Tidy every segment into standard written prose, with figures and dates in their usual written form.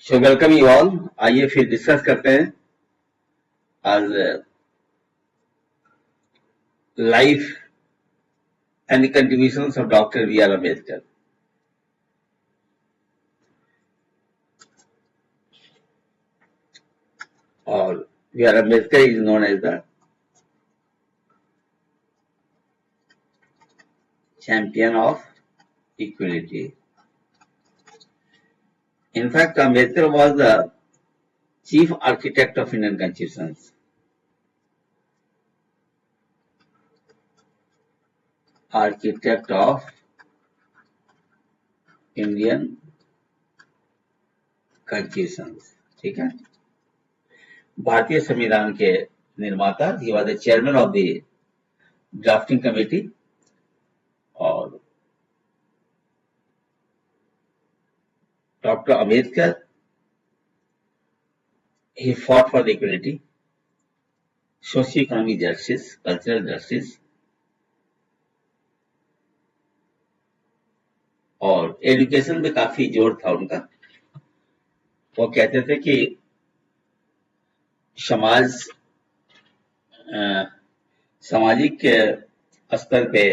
So welcome you all. आइए फिर discuss करते हैं आज life and contributions of doctor B R Ambedkar. और B R Ambedkar is known as the champion of equality. In fact, Ambedkar was the chief architect of Indian constitutions. Architect of Indian constitutions. ठीक है, भारतीय संविधान के निर्माता। He was the chairman of the drafting committee. और doctor Ambedkar he fought for the equality, socio-economic justice, cultural justice, और education में काफी जोर था उनका। वो कहते थे कि सामाजिक स्तर पे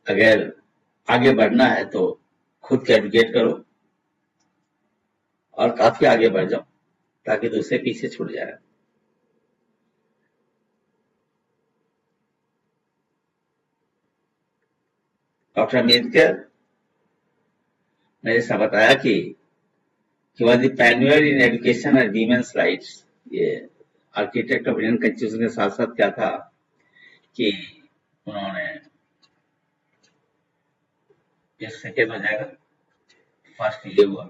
अगर आगे बढ़ना है तो खुद को एजुकेट करो और काफी आगे बढ़ जाओ ताकि दूसरे पीछे छूट जाए। डॉक्टर अम्बेडकर ने जैसा बताया कि was the pioneer in education and women's rights. ये आर्किटेक्ट ऑफ इंडियन कॉन्स्टिट्यूशन के साथ साथ क्या था कि उन्होंने सेकेंड हो जाएगा, फर्स्ट ये हुआ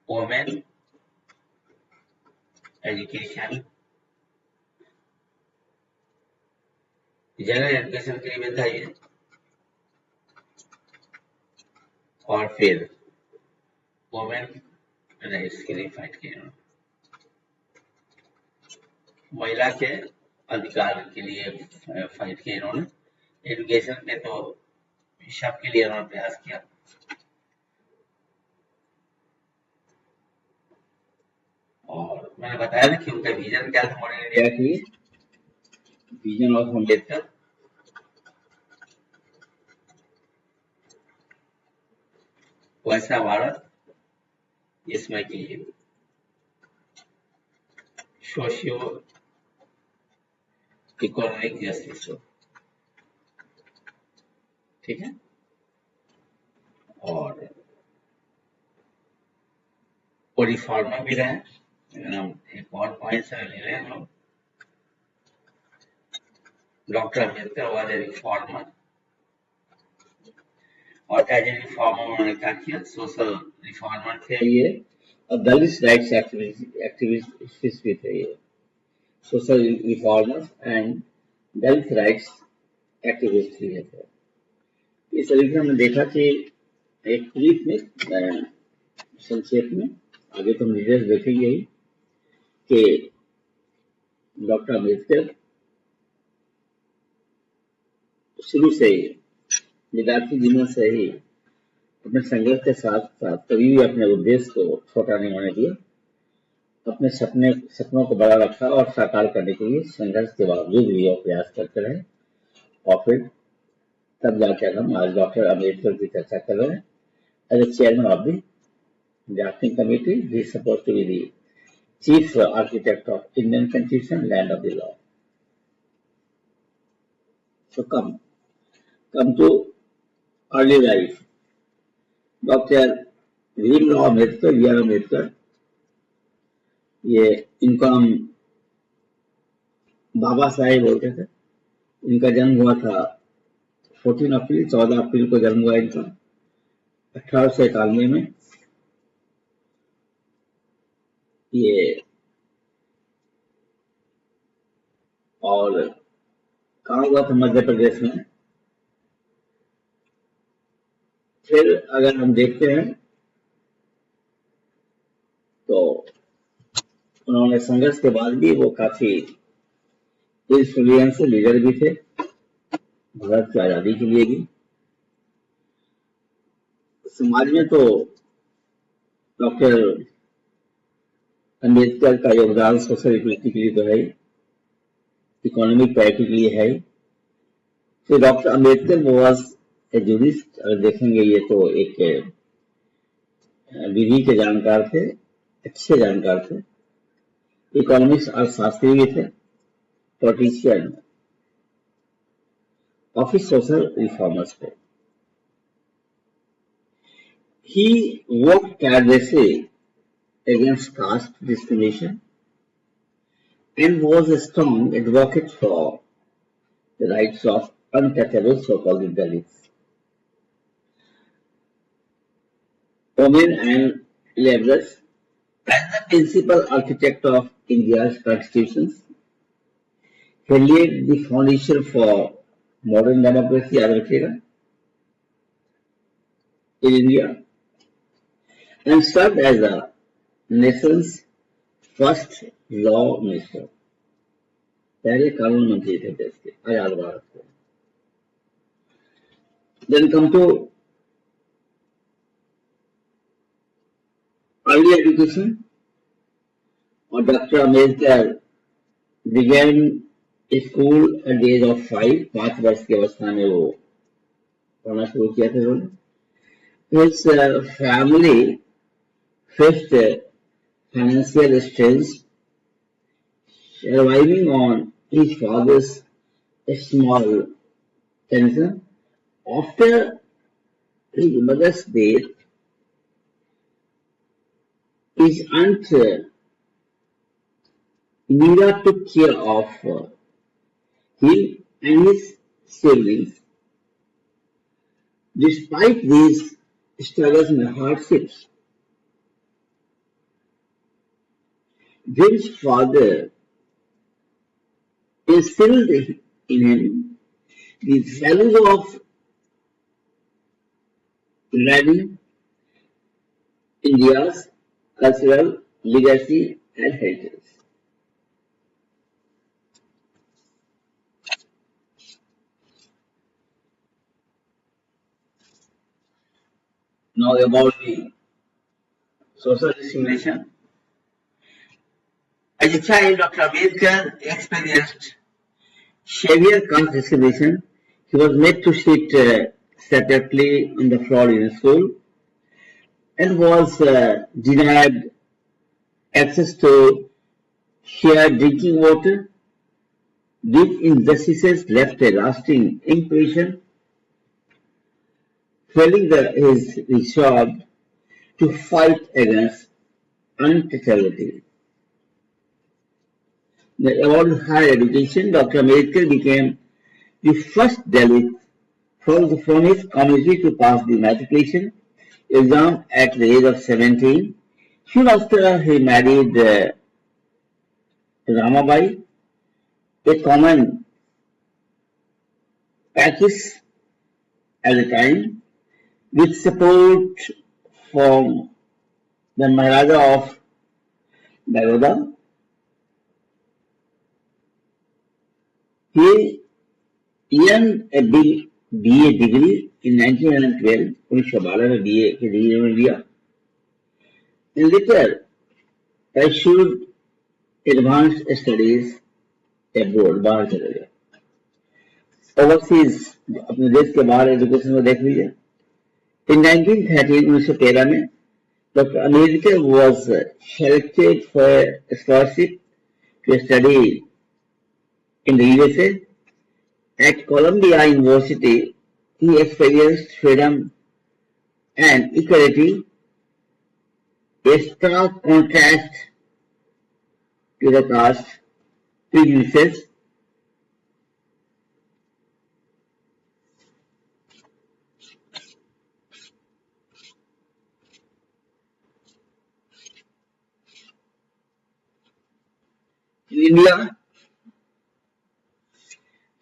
वोमेन एजुकेशन, जनरल एजुकेशन के लिए था ये। और फिर वोमेन राइट्स के लिए फाइट किया, महिला के अधिकार के लिए फाइट किया इन्होंने। एजुकेशन में तो सबके लिए उन्होंने प्रयास किया। और मैंने बताया ना कि उनका विजन क्या था मॉडर्न इंडिया की, विजन ऑफ अम्बेडकर। वैसा भारत जिसमें कि सोशियो इकोनॉमिक जस्टिस हो। ठीक है, और वो रिफॉर्मर भी रहे। एक और पॉइंट से ले रहे हैं हम। Doctor Ambedkar was a reformer, और एज ए रिफॉर्मर उन्होंने क्या किया, सोशल रिफॉर्मर थे ये, और दलित राइट्स एक्टिविस्ट भी थे ये। Social reformer and Dalit rights activist भी थे। इस तरीके से हमने देखा कि एक ब्रीफ में संक्षेप में, आगे तो हम डिटेल्स देखेंगे ही, कि डॉक्टर अम्बेडकर शुरू से ही विद्यार्थी जीवन से ही अपने संघर्ष के साथ साथ कभी भी अपने उद्देश्य को छोटा नहीं होने दिया। अपने सपनों को बड़ा रखा और साकार करने के लिए संघर्ष के बावजूद भी वो प्रयास करते रहे। और फिर तब जाकर हम आज डॉक्टर अम्बेडकर की चर्चा कर रहे हैं। As a chairman of the drafting committee, he is supposed to be the chief architect of Indian constitution, land of the law. So come to early life. Doctor Bhimrao Ambedkar, B R Ambedkar, ये इनको हम बाबा साहेब बोलते थे। इनका जन्म हुआ था 14 अप्रैल को जन्म हुआ इनका 1891 में। ये और कहाँ हुआ था, मध्य प्रदेश में। फिर अगर हम देखते हैं तो उन्होंने संघर्ष के बाद भी वो काफी इन्फ्लुएंशियल लीडर भी थे भारत की आजादी के लिए भी। समाज में तो डॉक्टर अम्बेडकर का योगदान सोशल इक्वलिटी के लिए तो है, इकोनॉमिक पैरिटी के लिए है। तो doctor Ambedkar was a jurist, अगर देखेंगे ये तो एक विधि के जानकार थे, अच्छे जानकार थे, इकोनॉमिक्स अर्थशास्त्री भी थे, पॉलिटिशियन, ऑफिस सोशल रिफॉर्मर्स थे। He worked tirelessly against caste discrimination and was a strong advocate for the rights of untouchable so-called Dalits, women and laborers. As the principal architect of India's constitutions, he laid the foundation for modern democracy, in India, and served as the nation's first law minister. पहले कानून मंत्री थे देश के, आजाद भारत के। Then come to early education. और doctor Ambedkar began school at the age of 5, 5 वर्ष की अवस्था में वो पढ़ना शुरू किया था उन्होंने। His family faced financial strains, surviving on his father's small pension. After his mother's death, his aunt Meera took care of him and his siblings. Despite these struggles and hardships, Jim's father instilled in him the values of learning, India's cultural legacy and heritage. Now about the social discrimination. As a child, Dr. Ambedkar experienced severe caste discrimination. He was made to sit separately on the floor in school and was denied access to shared drinking water. These injustices left a lasting impression, fueling his resolve to fight against untouchability. About higher education, Dr. Ambedkar became the first Dalit from his community to pass the matriculation exam at the age of 17. Soon after, he married Ramabai, a common practice at the time, with support from the Maharaja of Baroda. He earned a BA degree in 1912, 1912 में BA की degree उन्होंने लिया, and later pursued advanced studies abroad, बाहर चले गए। Overseas, अपने देश के बाहर एजुकेशन में देख लीजिए। In 1913, 1913 में Dr. Ambedkar was selected for a scholarship to study in the USA. At Columbia University, he experienced freedom and equality, a stark contrast to the caste prejudices. In India,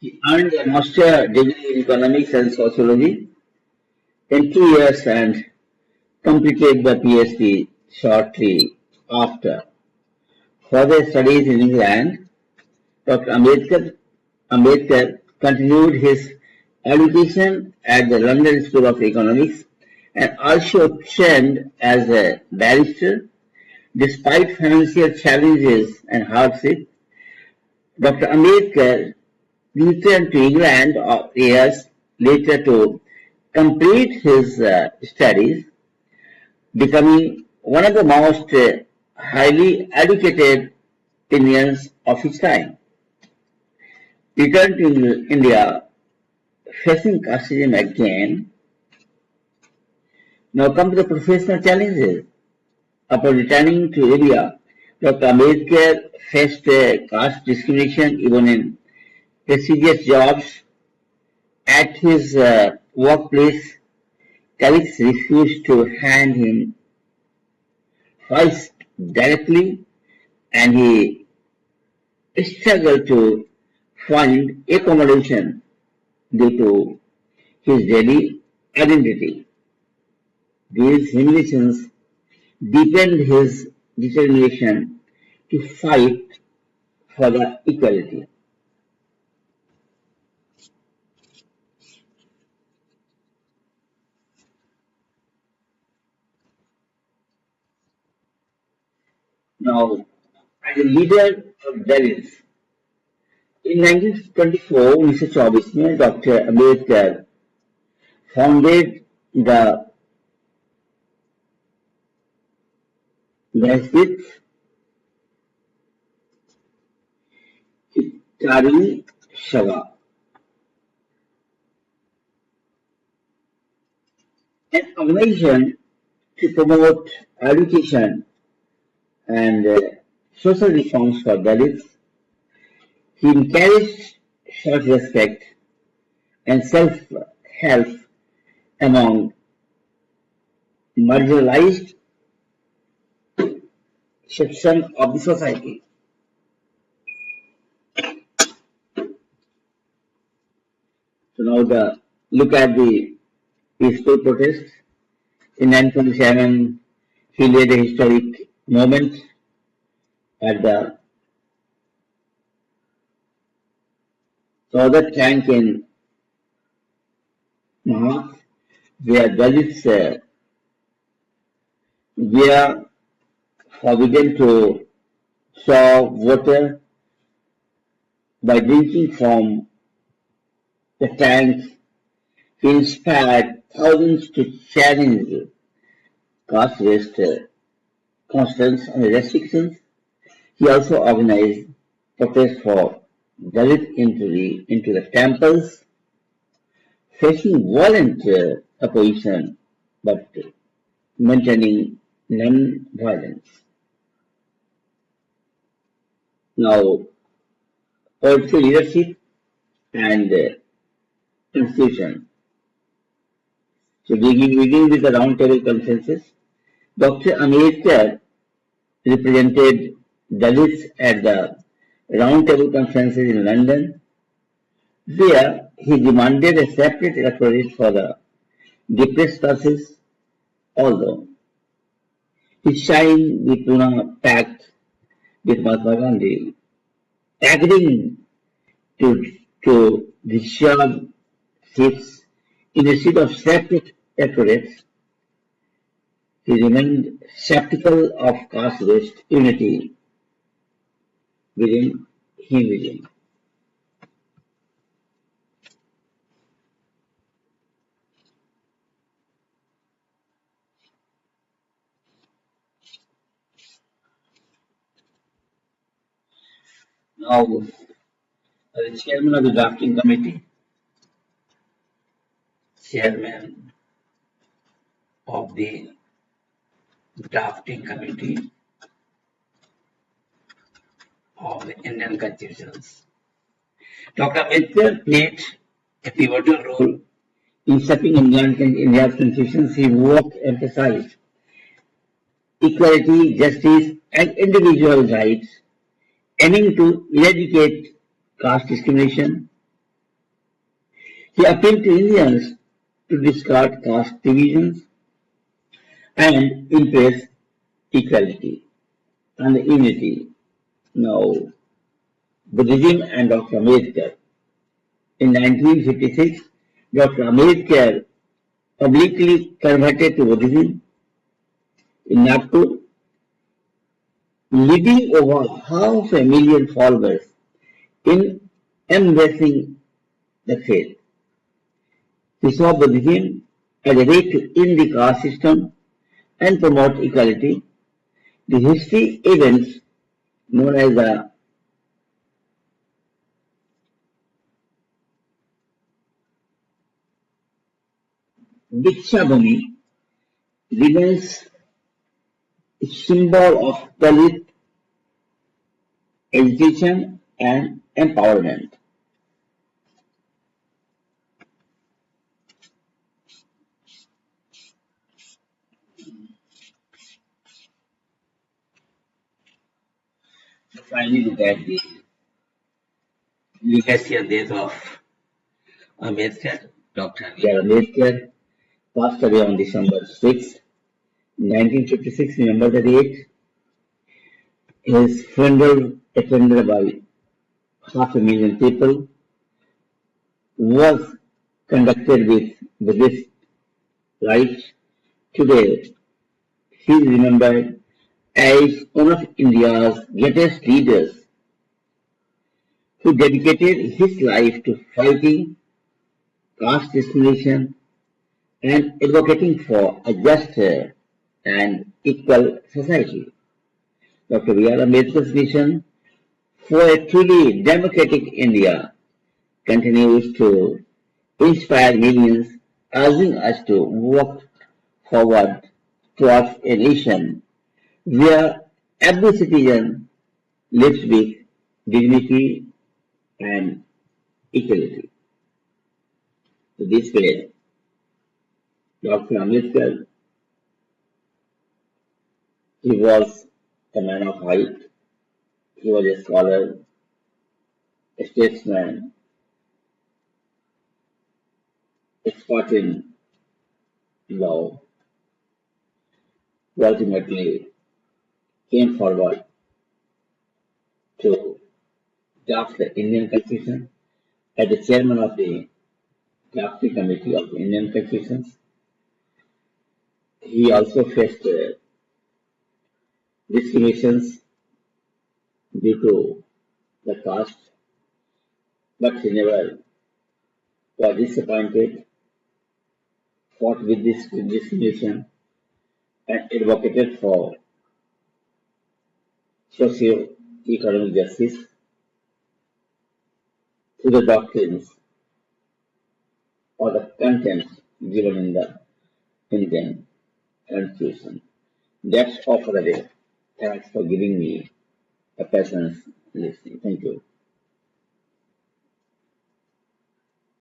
he earned a master degree in economics and sociology in 2 years and completed the PhD shortly after. Further studies in England, Dr. Ambedkar continued his education at the London School of Economics, and also trained as a barrister. Despite financial challenges and hardship, Dr. Ambedkar returned to England years later to complete his studies, becoming one of the most highly educated Indians of his time. Returned to India, facing casteism again. Now come to the professional challenges. Upon returning to India, Dr. Ambedkar faced caste discrimination even in prestigious jobs. At his workplace, colleagues refused to hand him files directly, and he struggled to find accommodation due to his daily identity. These humiliations deepened his determination to fight for the equality. Now, as a leader of Dalits, in 1924, 1924 में Dr. Ambedkar founded the Dalit Hitari Sabha, an organization to promote education and social reforms for Dalits. He encouraged self-respect and self-help among marginalized sections of the society. So now look at the peaceful protest. In 1927, he led a historic moment at the Saudar tank in Mahad, where Dalits were forbidden to draw water by drinking from the tank. He inspired thousands to challenge caste-based constraints and restrictions. He also organized protests for Dalit entry into the temples, facing violent opposition but maintaining non-violence. Now, political leadership and constitution. So beginning with the round table consensus, Dr. Ambedkar represented Dalits at the round table consensus in London, where he demanded a separate electorate for the depressed classes, although he signed the Pune Pact with Mahatma Gandhi, agreeing to discharge seats in a seat of separate electorates. He remained skeptical of caste-based unity within Hinduism. Now, as chairman of the drafting committee, chairman of the drafting committee of the Indian constitutions, Dr. Ambedkar played a pivotal role in shaping India's constitutions. His work emphasized equality, justice, and individual rights, aiming to eradicate caste discrimination. He appealed to Indians to discard caste divisions and embrace equality and unity. Now, Buddhism and Dr. Ambedkar. In 1956, Dr. Ambedkar publicly converted to Buddhism in Nagpur, leading over half a million followers in embracing the faith. He saw Buddhism as a way to end the caste system and promote equality. The history events known as the Diksha Bhumi remains a symbol of Dalit education and empowerment. So finally, look at the legacy and death of Ambedkar. Dr. B.R. Ambedkar passed away on December 6, 1956. Remember the date. His funeral, attended by half a million people, was conducted with Buddhist rites. Today, he is remembered as one of India's greatest leaders who dedicated his life to fighting caste discrimination and advocating for a just and equal society. Dr. B.R. Ambedkar's mission for a truly democratic India continues to inspire millions, urging us to work forward towards a nation where every citizen lives with dignity and equality. So this way, Dr. Ambedkar, he was a man of height, he was a scholar, a statesman, expert in law, who ultimately came forward to draft the Indian Constitution as the chairman of the drafting committee of the Indian Constitution. He also faced discriminations due to the caste, but he never was disappointed, fought with this discrimination, and advocated for socio-economic justice through the doctrines or the content given in the Indian Constitution. That's all for the day. Thanks for giving me a patience listening. Thank you.